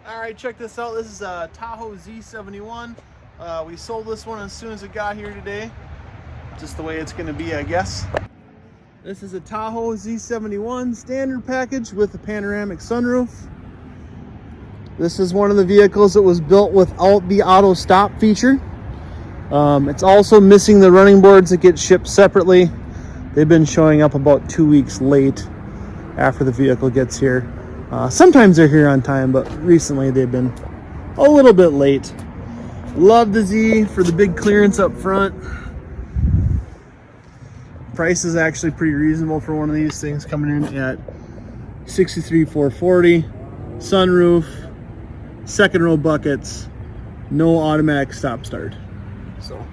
All right, check this out. This is a Tahoe Z-71. We sold this one as soon as it got here today. Just the way it's going to be, I guess. This is a Tahoe Z-71 standard package with a panoramic sunroof. This is one of the vehicles that was built without the auto stop feature. It's also missing the running boards that get shipped separately. They've been showing up about 2 weeks late after the vehicle gets here. Sometimes they're here on time, but recently they've been a little bit late. Love the Z for the big clearance up front. Price is actually pretty reasonable for one of these things, coming in at $63,440. Sunroof, second row buckets, no automatic stop start. So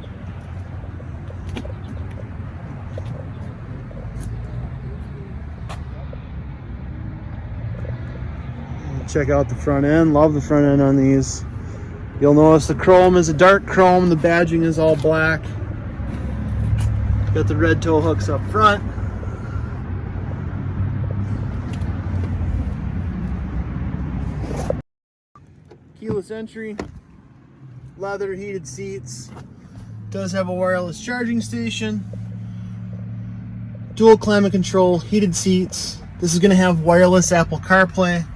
check out the front end. Love the front end on these. You'll notice the chrome is a dark chrome. The badging is all black. Got the red tow hooks up front. Keyless entry. Leather heated seats. Does have a wireless charging station. Dual climate control. Heated seats. This is going to have wireless Apple CarPlay.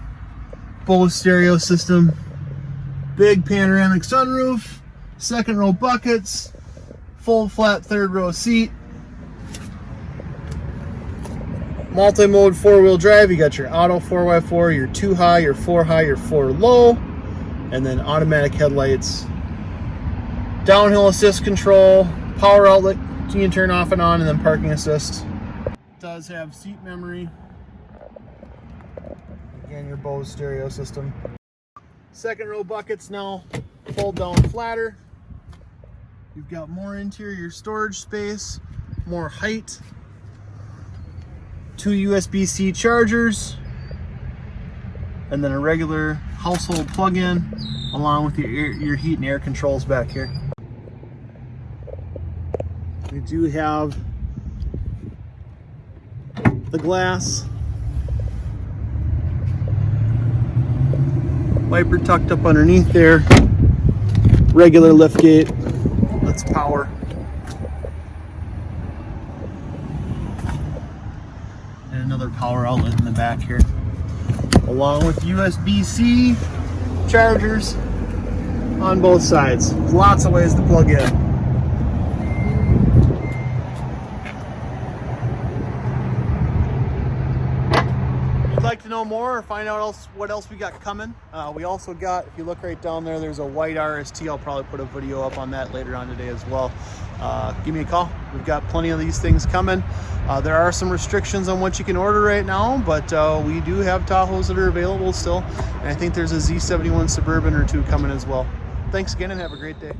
Bose stereo system, big panoramic sunroof, second row buckets, full flat third row seat, multi-mode 4-wheel drive. You got your auto 4x4, your 2 high, your 4 high, your 4 low, and then automatic headlights, downhill assist control, power outlet you can turn off and on, and then parking assist. It does have seat memory. Again, your Bose stereo system. Second row buckets now fold down flatter. You've got more interior storage space, more height, 2 USB-C chargers, and then a regular household plug-in along with your heat and air controls back here. We do have the glass. Wiper tucked up underneath there. Regular lift gate. Let's power. And another power outlet in the back here. Along with USB-C chargers on both sides. Lots of ways to plug in. Like to know more or find out what else we got coming, we also got, if you look right down there, there's a white RST. I'll probably put a video up on that later on today as well. Give me a call. We've got plenty of these things coming. There are some restrictions on what you can order right now, but we do have Tahoes that are available still, and I think there's a Z-71 Suburban or two coming as well. Thanks again and have a great day.